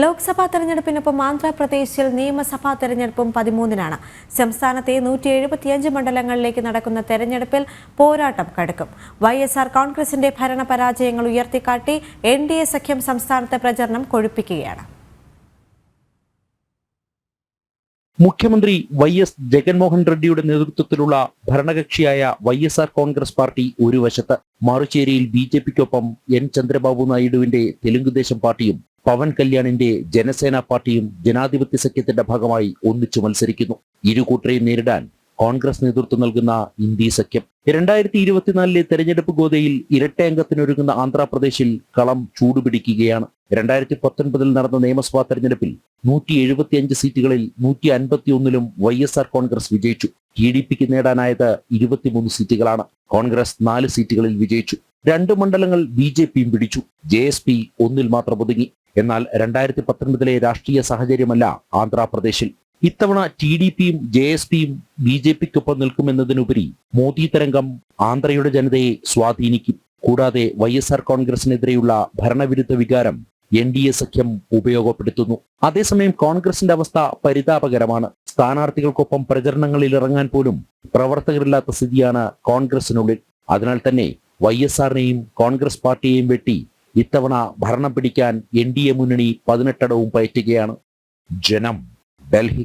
ലോക്സഭാ തെരഞ്ഞെടുപ്പിനൊപ്പം ആന്ധ്രാപ്രദേശിൽ നിയമസഭാ തെരഞ്ഞെടുപ്പും 13-നാണ്. സംസ്ഥാനത്തെ 175 മണ്ഡലങ്ങളിലേക്ക് നടക്കുന്ന തെരഞ്ഞെടുപ്പിൽ പോരാട്ടം കടുക്കും. YSR കോൺഗ്രസിന്റെ ഭരണപരാജയങ്ങൾ ഉയർത്തിക്കാട്ടി NDA സഖ്യം സംസ്ഥാനത്തെ പ്രചരണം കൊഴുപ്പിക്കുകയാണ്. മുഖ്യമന്ത്രി YS ജഗൻമോഹൻ റെഡ്ഡിയുടെ നേതൃത്വത്തിലുള്ള ഭരണകക്ഷിയായ YSR കോൺഗ്രസ് പാർട്ടി ഒരു വശത്ത്, മറുചേരിയിൽ BJPക്കൊപ്പം N ചന്ദ്രബാബു നായിഡുവിന്റെ തെലുങ്കുദേശം പാർട്ടിയും പവൻ കല്യാണിന്റെ ജനസേന പാർട്ടിയും ജനാധിപത്യ സഖ്യത്തിന്റെ ഭാഗമായി ഒന്നിച്ചു മത്സരിക്കുന്നു. ഇരു കൂട്ടരെയും നേരിടാൻ കോൺഗ്രസ് നേതൃത്വം നൽകുന്ന ഇന്ത്യ സഖ്യം 2024 തെരഞ്ഞെടുപ്പ് ഗോതയിൽ ഇരട്ടയംഗത്തിനൊരുങ്ങുന്ന ആന്ധ്രാപ്രദേശിൽ കളം ചൂടുപിടിക്കുകയാണ്. 2019 നടന്ന നിയമസഭാ തെരഞ്ഞെടുപ്പിൽ 175 സീറ്റുകളിൽ 151-ലും YSR കോൺഗ്രസ് വിജയിച്ചു. TDPക്ക് നേടാനായത് 23 സീറ്റുകളാണ്. കോൺഗ്രസ് 4 സീറ്റുകളിൽ വിജയിച്ചു. 2 മണ്ഡലങ്ങൾ BJPയും പിടിച്ചു. JSP 1-ൽ മാത്രം ഒതുങ്ങി. എന്നാൽ 2019 രാഷ്ട്രീയ സാഹചര്യമല്ല ആന്ധ്രാപ്രദേശിൽ. ഇത്തവണ TDPയും JSPയും BJPക്കൊപ്പം നിൽക്കുമെന്നതിനുപരി മോദി തരംഗം ആന്ധ്രയുടെ ജനതയെ സ്വാധീനിക്കും. കൂടാതെ YSR കോൺഗ്രസിനെതിരെയുള്ള ഭരണവിരുദ്ധ വികാരം NDA സഖ്യം ഉപയോഗപ്പെടുത്തുന്നു. അതേസമയം കോൺഗ്രസിന്റെ അവസ്ഥ പരിതാപകരമാണ്. സ്ഥാനാർത്ഥികൾക്കൊപ്പം പ്രചരണങ്ങളിൽ ഇറങ്ങാൻ പോലും പ്രവർത്തകരില്ലാത്ത സ്ഥിതിയാണ് കോൺഗ്രസിനുള്ളിൽ. അതിനാൽ തന്നെ YSRനെയും കോൺഗ്രസ് പാർട്ടിയെയും വെട്ടി ഇത്തവണ ഭരണം പിടിക്കാൻ NDA മുന്നണി 18 പയറ്റുകയാണ്. ജനം, ഡൽഹി.